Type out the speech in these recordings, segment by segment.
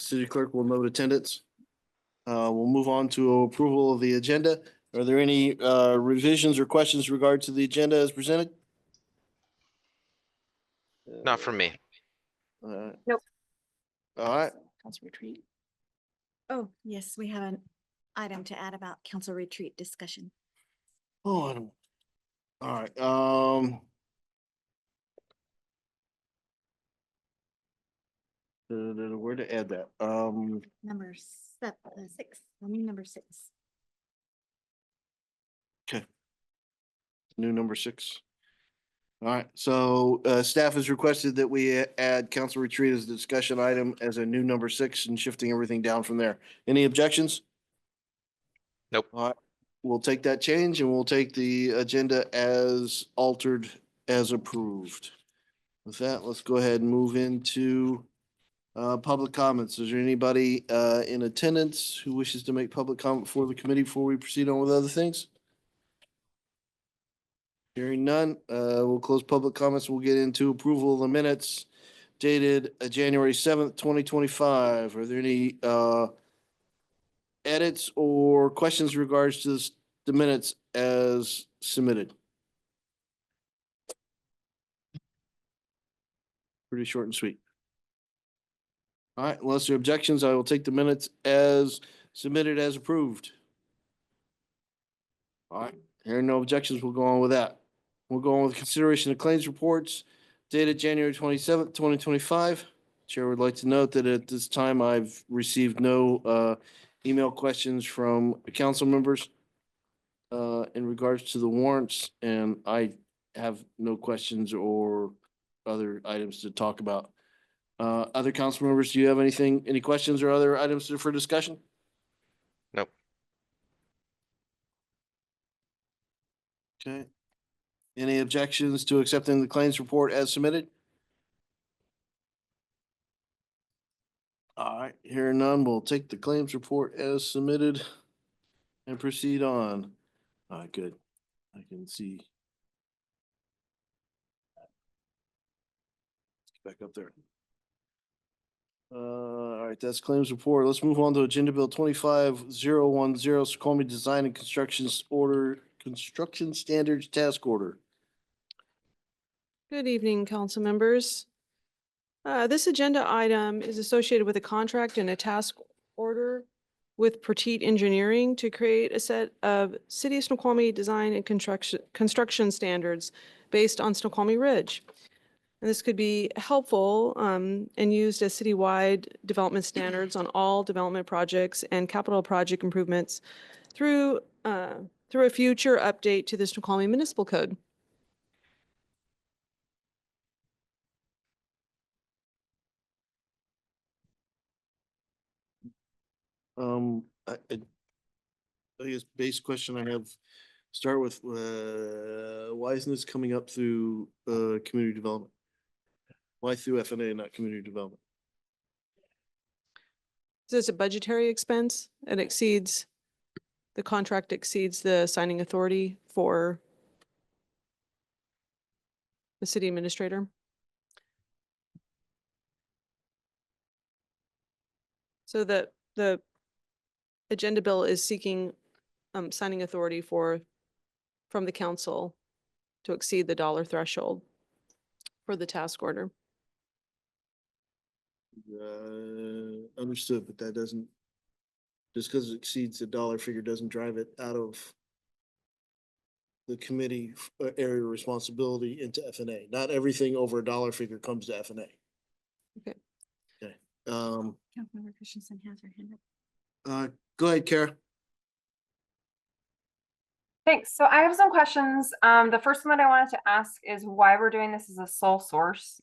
city clerk will note attendance. We'll move on to approval of the agenda. Are there any revisions or questions in regard to the agenda as presented? Not from me. Nope. All right. Council retreat. Oh, yes, we have an item to add about council retreat discussion. Oh, I don't. All right. Where to add that? Number 6, I mean number 6. Okay. New number 6. All right, so staff has requested that we add council retreat as a discussion item as a new number 6 and shifting everything down from there. Any objections? Nope. All right, we'll take that change and we'll take the agenda as altered as approved. With that, let's go ahead and move into public comments. Is there anybody in attendance who wishes to make public comment for the committee before we proceed on with other things? Hearing none, we'll close public comments. We'll get into approval of the minutes dated January 7th, 2025. Are there any edits or questions in regards to the minutes as submitted? Pretty short and sweet. All right, unless there are objections, I will take the minutes as submitted as approved. All right, hearing no objections, we'll go on with that. We'll go on with consideration of claims reports dated January 27th, 2025. Chair would like to note that at this time, I've received no email questions from council members in regards to the warrants, and I have no questions or other items to talk about. Other council members, do you have anything, any questions or other items for discussion? Nope. Okay. Any objections to accepting the claims report as submitted? All right, hearing none, we'll take the claims report as submitted and proceed on. All right, good. I can see. Let's get back up there. All right, that's claims report. Let's move on to Agenda Bill 25010, Snoqualmie Design and Construction Standards Task Order. Good evening, council members. This agenda item is associated with a contract and a task order with Petite Engineering to create a set of City of Snoqualmie design and construction standards based on Snoqualmie Ridge. And this could be helpful and used as citywide development standards on all development projects and capital project improvements through a future update to the Snoqualmie Municipal Code. I guess base question I have, start with, why isn't this coming up through community development? Why through FNA, not community development? So it's a budgetary expense and the contract exceeds the signing authority for the city administrator. So the agenda bill is seeking signing authority from the council to exceed the dollar threshold for the task order. Understood, but that doesn't, just because it exceeds the dollar figure doesn't drive it out of the committee area of responsibility into FNA. Not everything over a dollar figure comes to FNA. Okay. Okay. Councilmember Christensen has her hand up. Go ahead, Kara. Thanks. So I have some questions. The first one that I wanted to ask is why we're doing this as a sole source.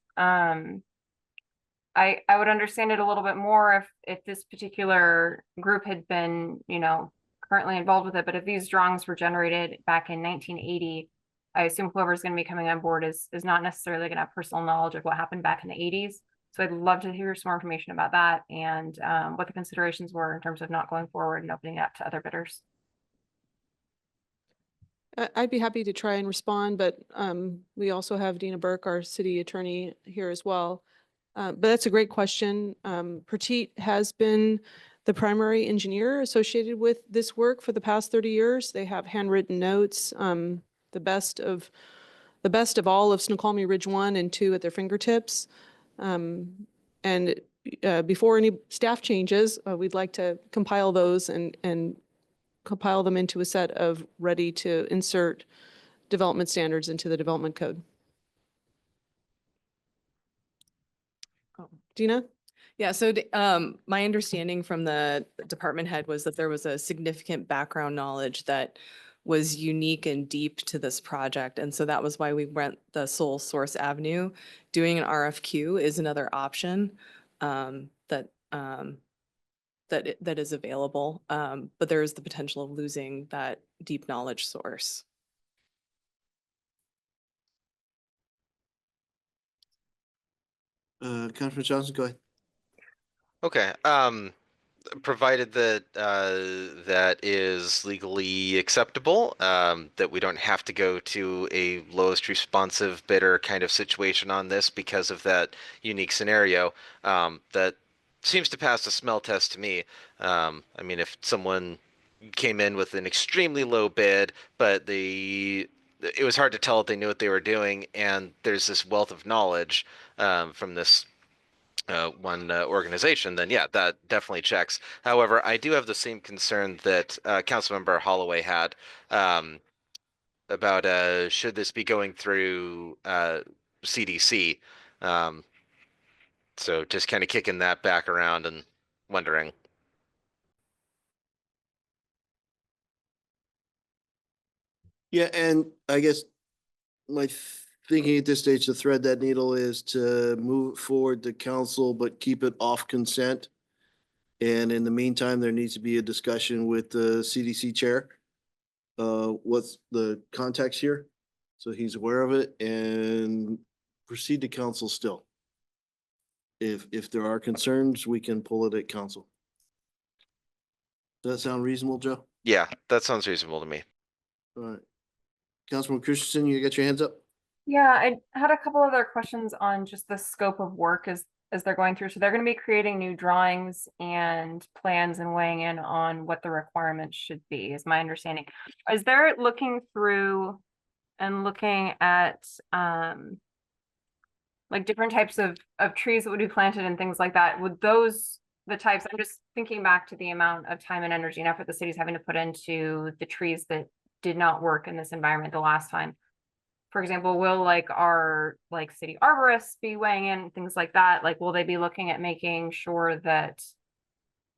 I would understand it a little bit more if this particular group had been, currently involved with it. But if these drawings were generated back in 1980, I assume whoever's going to be coming on board is not necessarily going to have personal knowledge of what happened back in the 80s. So I'd love to hear some more information about that and what the considerations were in terms of not going forward and opening it up to other bidders. I'd be happy to try and respond, but we also have Dina Burke, our city attorney, here as well. But that's a great question. Prateek has been the primary engineer associated with this work for the past 30 years. They have handwritten notes, the best of all of Snoqualmie Ridge 1 and 2 at their fingertips. And before any staff changes, we'd like to compile those and compile them into a set of ready to insert development standards into the development code. Dina? Yeah, so my understanding from the department head was that there was a significant background knowledge that was unique and deep to this project. And so that was why we went the sole source avenue. Doing an RFQ is another option that is available. But there is the potential of losing that deep knowledge source. Councilman Johnson, go ahead. Okay, provided that that is legally acceptable, that we don't have to go to a lowest responsive bidder kind of situation on this because of that unique scenario, that seems to pass the smell test to me. I mean, if someone came in with an extremely low bid, but it was hard to tell if they knew what they were doing, and there's this wealth of knowledge from this one organization, then yeah, that definitely checks. However, I do have the same concern that Councilmember Holloway had, about should this be going through CDC. Um, so just kind of kicking that back around and wondering. Yeah, and I guess my thinking at this stage to thread that needle is to move it forward to council, but keep it off consent. And in the meantime, there needs to be a discussion with the CDC chair. What's the context here? So he's aware of it and proceed to council still. If there are concerns, we can pull it at council. Does that sound reasonable, Joe? Yeah, that sounds reasonable to me. All right. Councilman Christensen, you got your hands up? Yeah, I had a couple other questions on just the scope of work as they're going through. So they're going to be creating new drawings and plans and weighing in on what the requirements should be, is my understanding. Is there looking through and looking at like different types of trees that would be planted and things like that? Would those the types, I'm just thinking back to the amount of time and energy and effort the city's having to put into the trees that did not work in this environment the last time. For example, will like our like city arborists be weighing in, things like that? Like, will they be looking at making sure that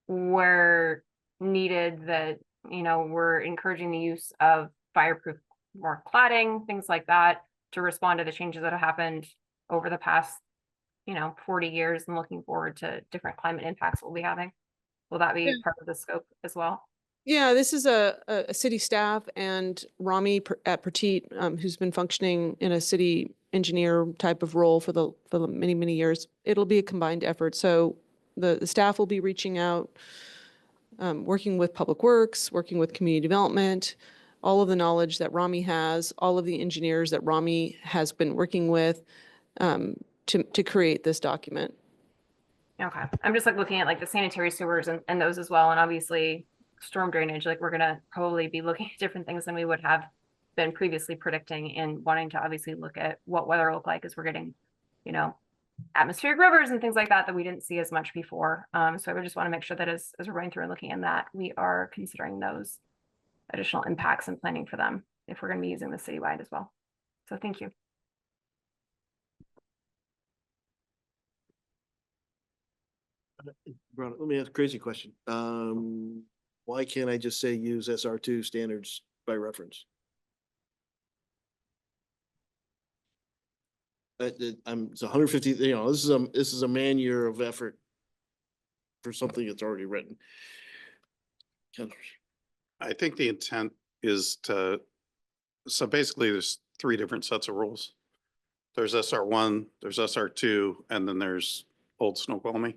where needed, that, you know, we're encouraging the use of fireproof more cladding, things like that, to respond to the changes that have happened over the past, 40 years, and looking forward to different climate impacts we'll be having? Will that be Yeah. part of the scope as well? Yeah, this is a city staff and Rami at Prateek, who's been functioning in a city engineer type of role for the many, many years. It'll be a combined effort. So the staff will be reaching out, working with Public Works, working with community development, all of the knowledge that Rami has, all of the engineers that Rami has been working with, to create this document. Okay, I'm just like looking at like the sanitary sewers and those as well, and obviously storm drainage, like we're gonna probably be looking at different things than we would have been previously predicting, and wanting to obviously look at what weather look like as we're getting, atmospheric rivers and things like that we didn't see as much before. So I would just want to make sure that as we're going through and looking at that, we are considering those additional impacts and planning for them if we're gonna be using this citywide as well. So thank you. Ron, let me ask a crazy question. Why can't I just say use SR2 standards by reference? It's 150, this is a man year of effort for something that's already written. Councilors. I think the intent is so basically there's three different sets of rules. There's SR1, there's SR2, and then there's Old Snoqualmie.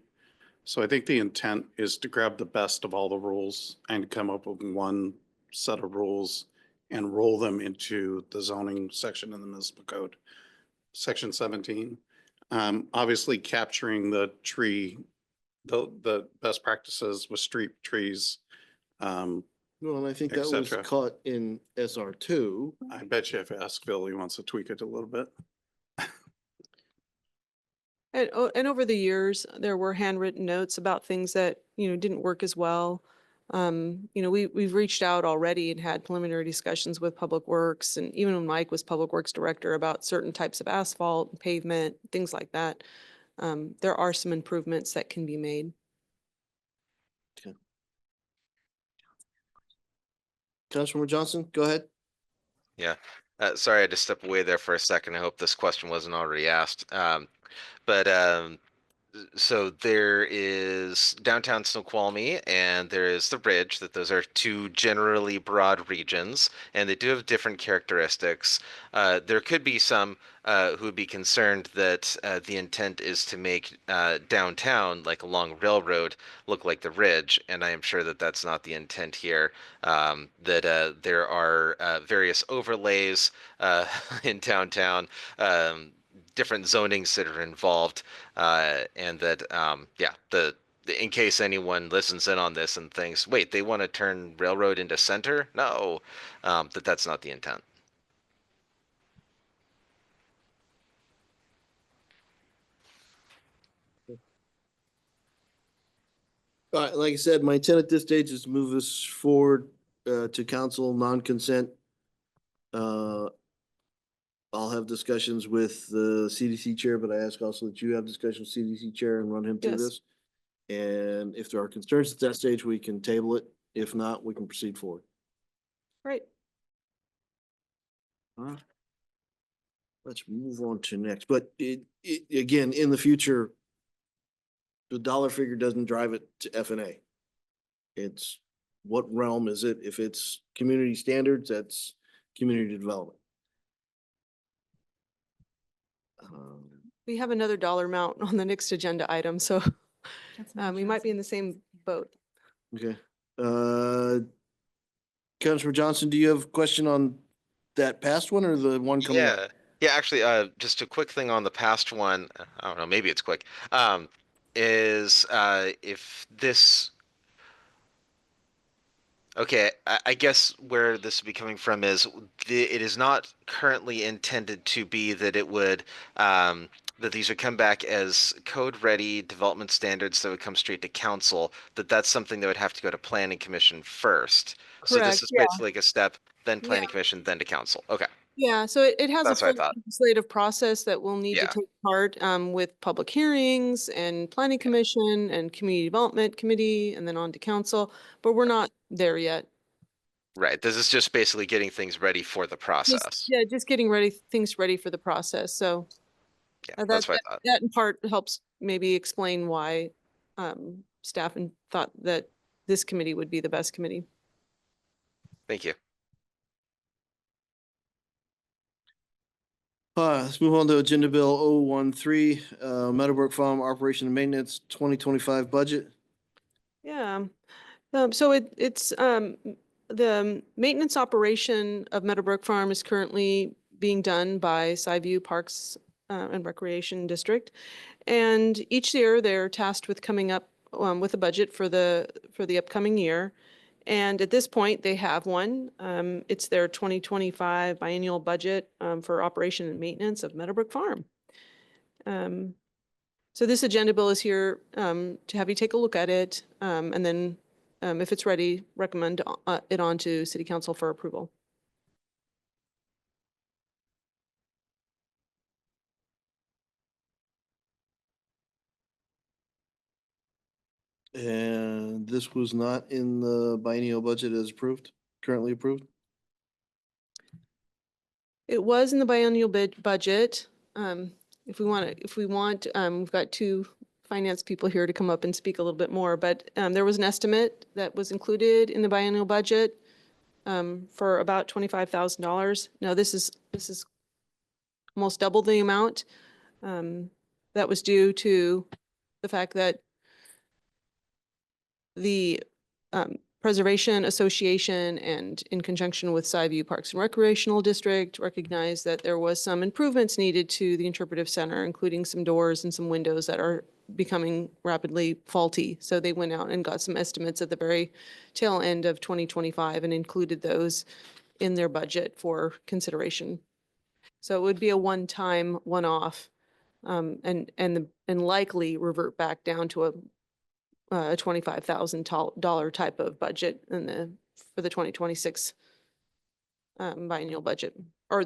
So I think the intent is to grab the best of all the rules and come up with one set of rules and roll them into the zoning section in the municipal code, section 17. Obviously capturing the best practices with street trees. Well, and I think Et that was cetera. caught in SR2. I bet you if you ask Phil, he wants to tweak it a little bit. And over the years, there were handwritten notes about things that, didn't work as well. We've reached out already and had preliminary discussions with Public Works, and even when Mike was Public Works Director, about certain types of asphalt, pavement, things like that. There are some improvements that can be made. Councilmember Johnson, go ahead. Yeah. Sorry, I had to step away there for a second. I hope this question wasn't already asked. But so there is downtown Snoqualmie and there is the Ridge, that those are two generally broad regions, and they do have different characteristics. There could be some who would be concerned that the intent is to make downtown, like along Railroad, look like the Ridge, and I am sure that that's not the intent here. That there are various overlays in downtown, different zonings that are involved, and that yeah, in case anyone listens in on this and thinks, wait, they want to turn Railroad into center? No, that's not the intent. All right, like I said, my intent at this stage is to move this forward to council, non-consent. I'll have discussions with the CDC chair, but I ask also that you have discussions with CDC chair and run him through Yes. this. And if there are concerns at that stage, we can table it. If not, we can proceed forward. Right. All right. Let's move on to next, but again, in the future, the dollar figure doesn't drive it to F&A. It's what realm is it? If it's community standards, that's community development. We have another dollar amount on the next agenda item, so Councilmember we might be in the Johnson. same boat. Okay. Councilor Johnson, do you have a question on that past one or the one coming up? Yeah. Yeah, actually, just a quick thing on the past one. I don't know, maybe it's quick. Is if this Okay, I guess where this would be coming from is it is not currently intended to be that it would that these would come back as code-ready development standards that would come straight to council. That's something that would have to go to planning commission first. So this Correct, is yeah. basically like a step, then Yeah. planning commission, then to council. Okay, Yeah, so it has a That's what I full thought. legislative process that will need to Yeah. take part with public hearings and planning commission and community development committee and then on to council, but we're not there yet. right. This is just basically getting things ready for the process. Yeah, just getting things ready for the process. So Yeah, that, that's what I thought. that in part helps maybe explain why staff thought that this committee would be the best committee. Thank you. Let's move on to Agenda Bill 013, Meadowbrook Farm Operation and Maintenance 2025 budget. Yeah, so it's the maintenance operation of Meadowbrook Farm is currently being done by Skyview Parks and Recreation District. And each year they're tasked with coming up with a budget for the upcoming year. And at this point, they have one. It's their 2025 biennial budget for operation and maintenance of Meadowbrook Farm. So this agenda bill is here to have you take a look at it, and then if it's ready, recommend it on to City Council for approval. And this was not in the biennial budget as approved, currently approved? It was in the biennial budget. If we want, we've got two finance people here to come up and speak a little bit more, but there was an estimate that was included in the biennial budget for about $25,000. Now this is almost double the amount. That was due to the fact that the Preservation Association and in conjunction with Skyview Parks and Recreational District recognized that there was some improvements needed to the interpretive center, including some doors and some windows that are becoming rapidly faulty. So they went out and got some estimates at the very tail end of 2025 and included those in their budget for consideration. So it would be a one-time, one-off, and likely revert back down to a $25,000 type of budget for the 2026 biennial budget, or I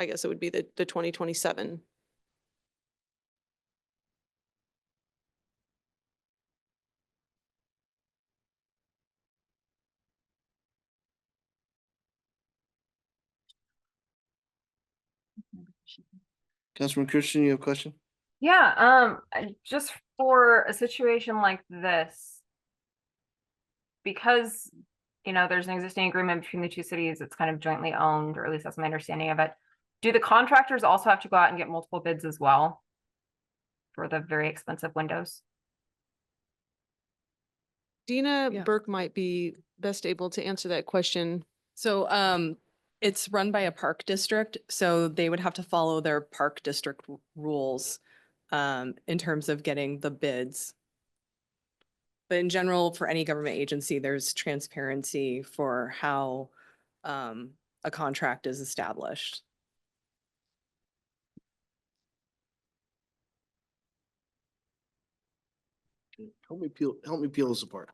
guess it would be the 2027. Councilman Christian, you have a question? Yeah, just for a situation like this, because, there's an existing agreement between the two cities, it's kind of jointly owned, or at least that's my understanding of it. Do the contractors also have to go out and get multiple bids as well for the very expensive windows? Dina Yeah. Burke might be best able to answer that question. So it's run by a park district, so they would have to follow their park district rules in terms of getting the bids. But in general, for any government agency, there's transparency for how a contract is established. Help me peel this apart.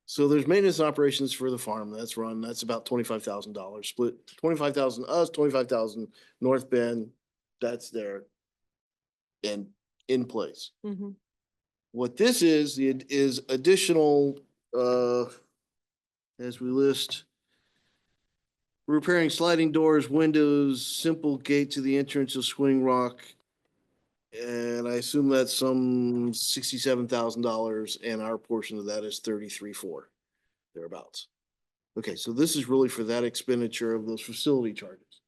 So there's maintenance operations for the farm that's about $25,000 split, 25,000 us, 25,000 North Bend. That's there and in place. Mhm. What this is additional, as we list, repairing sliding doors, windows, simple gate to the entrance of Swing Rock. And I assume that's some $67,000 and our portion of that is 33.4, thereabouts. Okay, so this is really for that expenditure of those facility charges.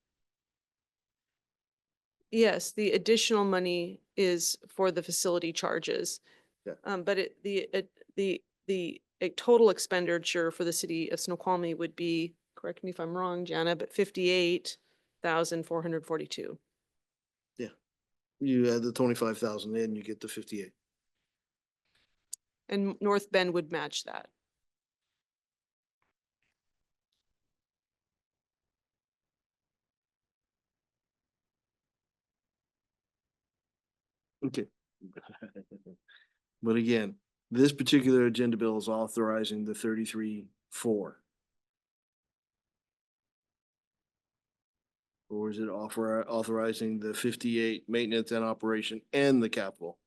Yes, the additional money is for the facility charges. Yeah. But the total expenditure for the city of Snoqualmie would be, correct me if I'm wrong, Jana, but 58,442. You add the 25,000 in, you get the 58. And North Bend would match that. Okay. But again, this particular agenda bill is authorizing the 33.4. Or is it authorizing the 58 maintenance and operation and the capital?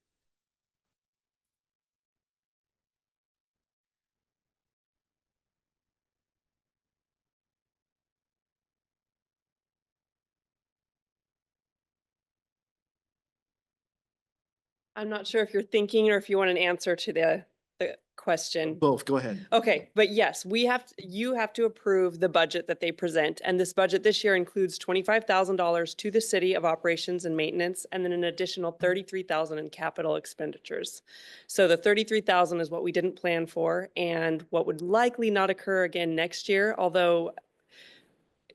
I'm not sure if you're thinking or if you want an answer to the question. Both, go ahead. Okay, but yes, you have to approve the budget that they present. And this budget this year includes $25,000 to the city of operations and maintenance, and then an additional $33,000 in capital expenditures. So the $33,000 is what we didn't plan for and what would likely not occur again next year, although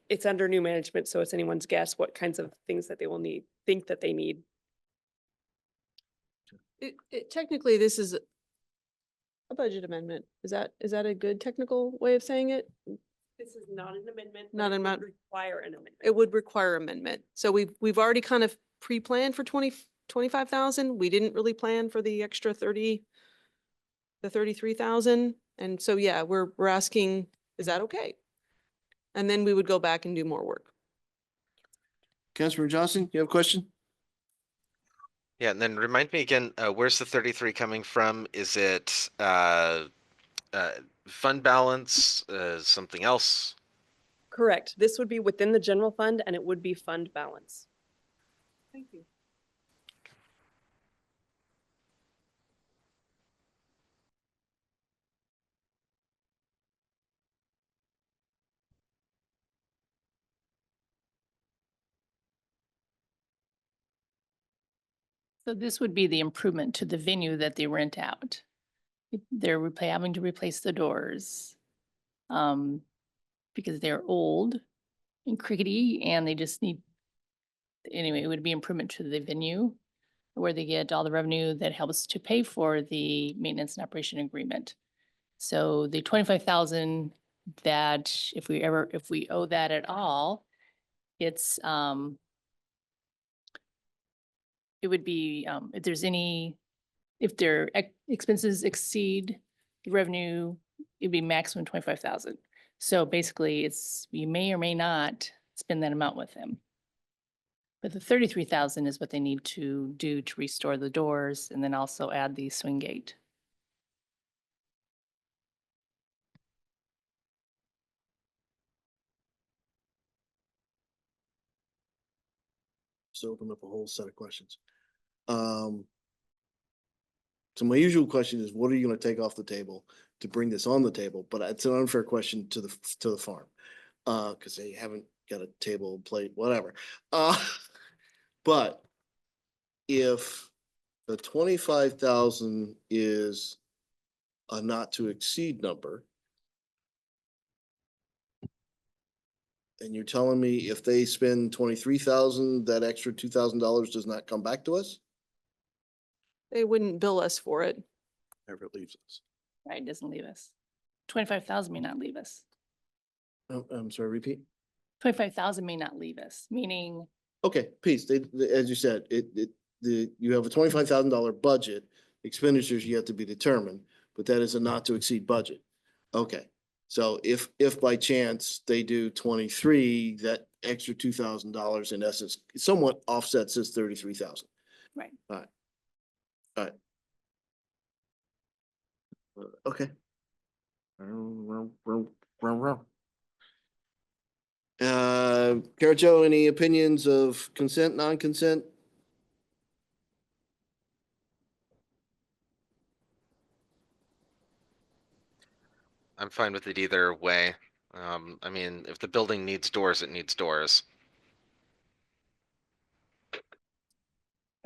it's under new management, so it's anyone's guess what kinds of things that they will think that they need. Technically, this is a budget amendment. Is that a good technical way of saying it? This is not an amendment. Not an amendment. Require an amendment. It would require amendment. So we've already kind of pre-planned for 25,000. We didn't really plan for the extra 33,000. And so, yeah, we're asking, is that okay? And then we would go back and do more work. Councilman Johnson, you have a question? Yeah, and then remind me again, where's the 33 coming from? Is it fund balance, something else? Correct. This would be within the general fund and it would be fund balance. Thank you. So this would be the improvement to the venue that they rent out. They're having to replace the doors. Because they're old and crickety and they just need, anyway, it would be improvement to the venue where they get all the revenue that helps to pay for the maintenance and operation agreement. So the 25,000 that if we owe that at all, it's, it would be, if their expenses exceed the revenue, it'd be maximum 25,000. So basically you may or may not spend that amount with them. But the 33,000 is what they need to do to restore the doors and then also add the swing gate. So open up a whole set of questions. So my usual question is, what are you gonna take off the table to bring this on the table? But it's an unfair question to the farm. Cause they haven't got a table, plate, whatever. But if the 25,000 is a not to exceed number, and you're telling me if they spend 23,000, that extra $2,000 does not come back to us? They wouldn't bill us for it. Never leaves us. Right, it doesn't leave us. 25,000 may not leave us. Oh, I'm sorry, repeat. 25,000 may not leave us, meaning, Okay, Pete, as you said, you have a $25,000 budget, expenditures yet to be determined, but that is a not to exceed budget. Okay, so if by chance they do 23, that extra $2,000 in essence somewhat offsets this 33,000. right. All right. All right. Okay. Kara Jo, any opinions of consent, non-consent? I'm fine with it either way. I mean, if the building needs doors, it needs doors.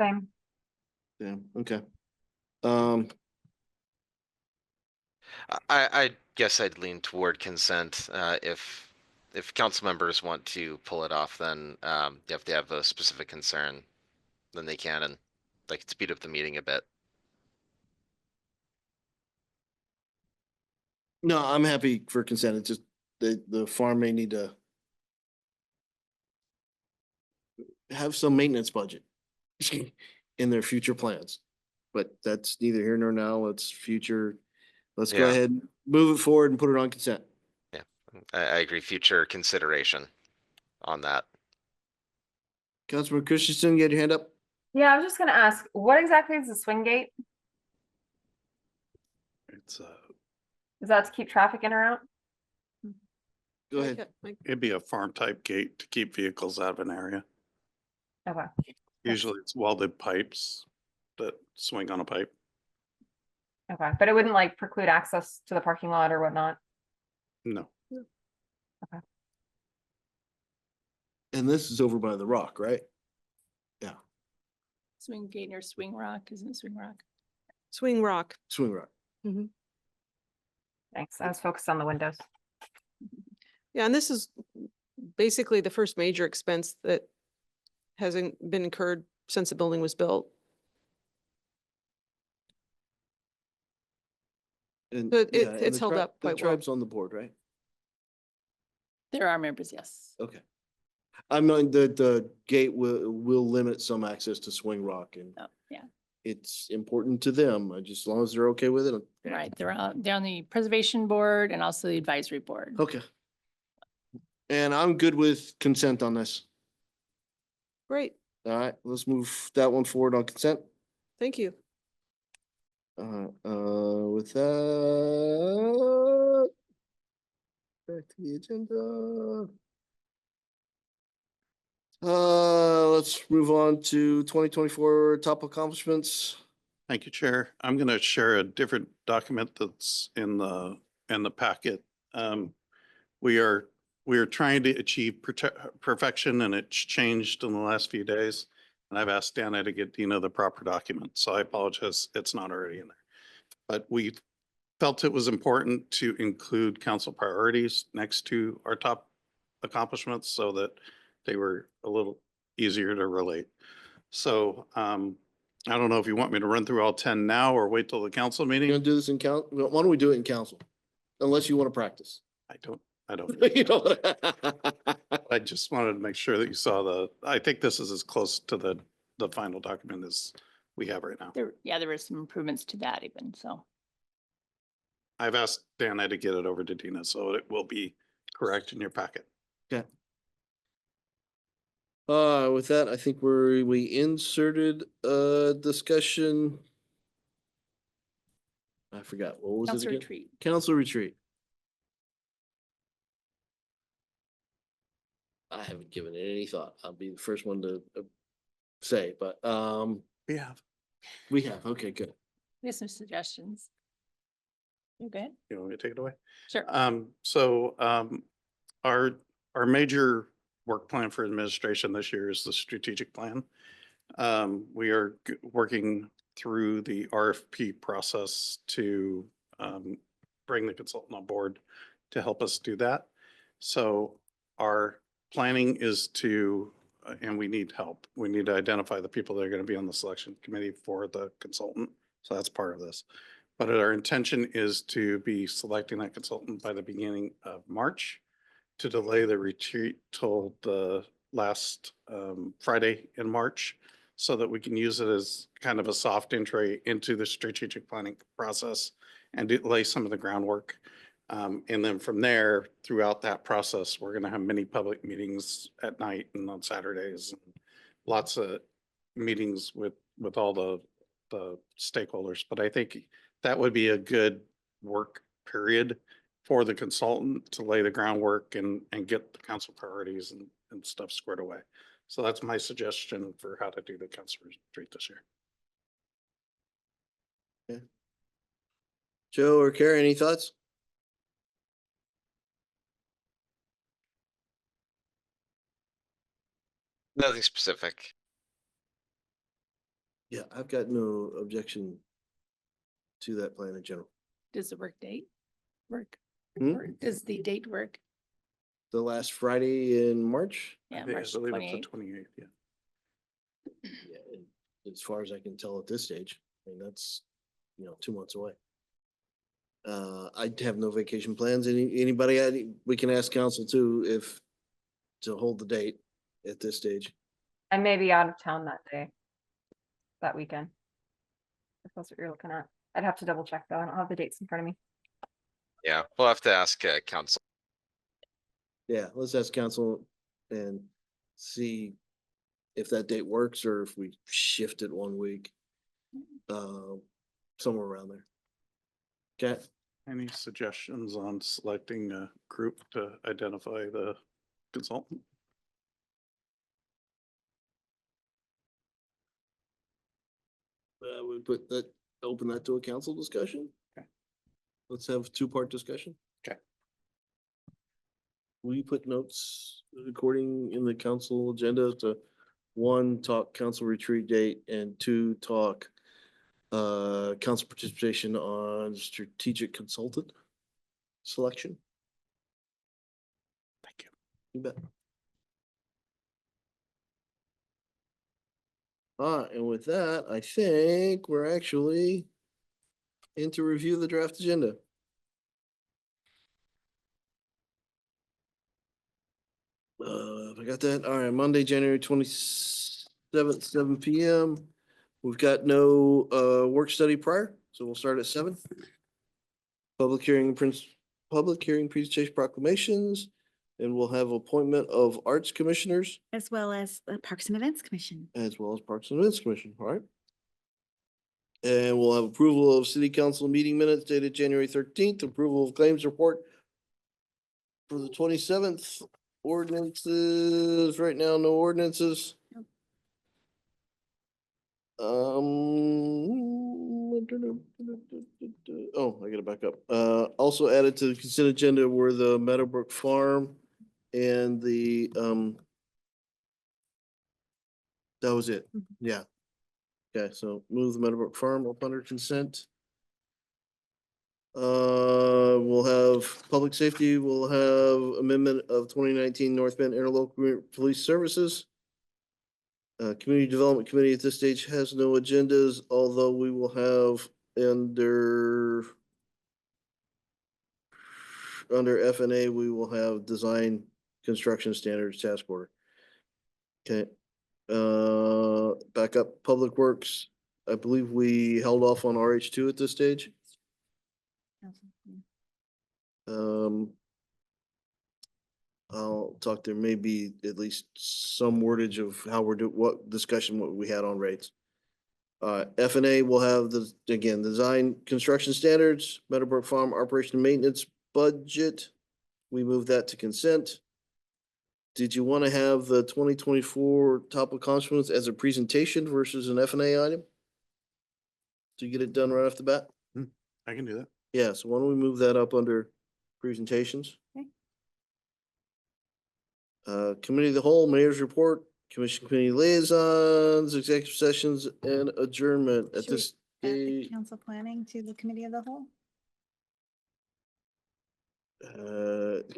Same. Yeah, okay. Um, I guess I'd lean toward consent. If council members want to pull it off, then if they have a specific concern, then they can, and they could speed up the meeting a bit. no, I'm happy for consent. It's just the farm may need to have some maintenance budget in their future plans. But that's neither here nor now. It's future. Let's go Yeah. ahead, move it forward and put it on consent. I agree, future consideration on that. Councilman Christensen, you had your hand up? Yeah, I was just gonna ask, what exactly is the swing gate? It's Is that to keep traffic in or out? Go ahead. it'd be a farm type gate to keep vehicles out of an area. Okay. Usually it's welded pipes that swing on a pipe. Okay, but it wouldn't like preclude access to the parking lot or whatnot? No, And this is over by the rock, right? Yeah, Swing gate near Swing Rock, isn't it Swing Rock? Swing Rock. Swing Rock. Thanks, I was focused on the windows. Yeah, and this is basically the first major expense that hasn't been incurred since the building was built. And But yeah, and it's the held tri- up The quite well. tribe's on the board, right? There are members, yes. Okay. I'm not, the gate will limit some access to Swing Rock and Oh, yeah, it's important to them, just as long as they're okay with it. right. They're on the preservation board and also the advisory board. Okay. And I'm good with consent on this. Great, All right, let's move that one forward on consent. thank you. With that. Back to the agenda. Let's move on to 2024 top accomplishments. thank you, Chair. I'm going to share a different document that's in the packet. We are trying to achieve perfection, and it's changed in the last few days. And I've asked Dana to get Dina the proper document, so I apologize, it's not already in there. But we felt it was important to include council priorities next to our top accomplishments so that they were a little easier to relate. So I don't know if you want me to run through all 10 now or wait till the council You gonna meeting. do this in why don't we do it in council? Unless you want to practice. I don't. You know. I just wanted to make sure that you saw I think this is as close to the final document as we have right now. There were some improvements to that even, so. I've asked Dana to get it over to Dina, so it will be correct in your packet. Okay. With that, I think we inserted discussion. I forgot, what was it Council again? retreat. Council retreat. I haven't given it any thought. I'll be the first one to say, but Yeah. we have, okay, good. We have some suggestions. Okay, You want me to take it away? sure. Our major work plan for administration this year is the strategic plan. We are working through the RFP process to bring the consultant on board to help us do that. So our planning is and we need help. We need to identify the people that are going to be on the selection committee for the consultant. So that's part of this. But our intention is to be selecting that consultant by the beginning of March, to delay the retreat till the last Friday in March, so that we can use it as kind of a soft entry into the strategic planning process and lay some of the groundwork. And then from there, throughout that process, we're going to have many public meetings at night and on Saturdays, and lots of meetings with all the stakeholders. But I think that would be a good work period for the consultant to lay the groundwork and get the council priorities and stuff squared away. So that's my suggestion for how to do the council retreat this year. Joe or Carrie, any thoughts? Nothing specific. Yeah, I've got no objection to that plan in general. Does the work date work? Hmm? Or does the date work? The last Friday in March? Yeah, I March believe it's the 28th. 28th, yeah. Yeah, and as far as I can tell at this stage, I mean, that's, 2 months away. I have no vacation plans. Anybody, we can ask council too, to hold the date at this stage. I may be out of town that day, that weekend. If that's what you're looking at. I'd have to double check though. I don't have the dates in front of me. Yeah, we'll have to ask council. Yeah, let's ask council and see if that date works or if we shift it 1 week. Somewhere around there. Okay, Any suggestions on selecting a group to identify the consultant? we open that to a council discussion. Okay. Let's have 2-part discussion. Okay. Will you put notes according in the council agenda to 1, talk council retreat date, and 2, talk council participation on strategic consultant selection? Thank you. You bet. And with that, I think we're actually into review the draft agenda. I got that. All right, Monday, January 27th, 7 PM. We've got no work study prior, so we'll start at 7. Public hearing presentation proclamations, and we'll have appointment of arts commissioners As well as the Parks and Events Commission. as well as Parks and Events Commission, all right? And we'll have approval of city council meeting minutes dated January 13th, approval of claims report for the 27th, ordinances, right now, no ordinances. Oh, I gotta back up. Also added to the consent agenda were the Meadowbrook Farm and the, that was it, Mhm. yeah. Okay, so move the Meadowbrook Farm up under consent. We'll have public safety, we'll have amendment of 2019 North Bend Interlocal Police Services. Community Development Committee at this stage has no agendas, although we will have under F&A, we will have Design Construction Standards Task Order. Okay. Back up, Public Works. I believe we held off on RH2 at this stage. Council, yeah. I'll talk, there may be at least some wordage of how we're doing, what discussion, what we had on rates. F&A will have the, again, design, construction standards, Meadowbrook Farm operation and maintenance budget. We move that to consent. Did you want to have the 2024 top accomplishments as a presentation versus an F&A item? To get it done right off the bat? I can do that. Yeah, so why don't we move that up under presentations? Okay. Committee of the Whole, Mayor's Report, Commission Committee Liaisons, Executive Sessions, and Adjournment at Should we this Add the stage. council planning to the committee of the whole,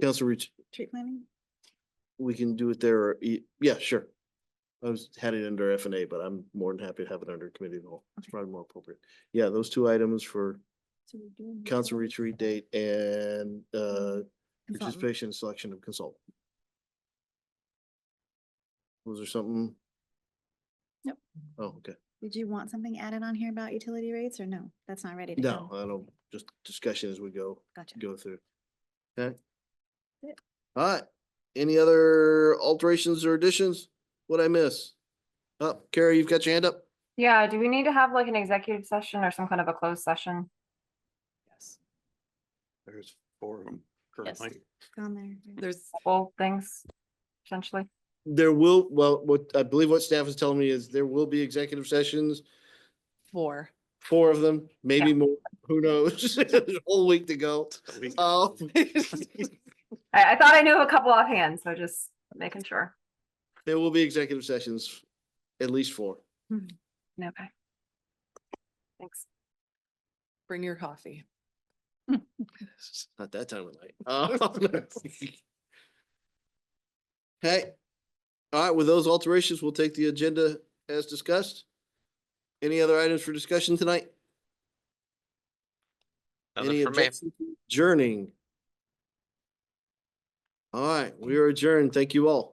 Council Reach, tree planning? we can do it there, or, yeah, sure. Had it under F&A, but I'm more than happy to have it under Committee of the Whole. It's Okay. probably more appropriate. Yeah, those two items for So we're doing council utilities retreat today? date and Consultant. participation and selection of consultant. Was there something? Yep. Oh, okay. Did you want something added on here about utility rates or no? That's not ready to No, go? I don't, just discussion as we go Gotcha. through. Okay. It. All right. Any other alterations or additions? What'd I miss? Oh, Carrie, you've got your hand up? Yeah, do we need to have like an executive session or some kind of a closed session? Yes. There's 4 of them currently. It's on there. There's Both things, essentially. There will, well, what I believe what staff is telling me is there will be executive sessions, 4. 4 of them, maybe more, who knows? There's a whole week to go. Oh. I thought I knew a couple offhand, so just making sure. There will be executive sessions, at least 4. Okay. Thanks. Bring your coffee. Not that time of night. Okay. All right, with those alterations, we'll take the agenda as discussed. Any other items for discussion tonight? Any Nothing from me. objection to adjourning? All right, we are adjourned. Thank you all.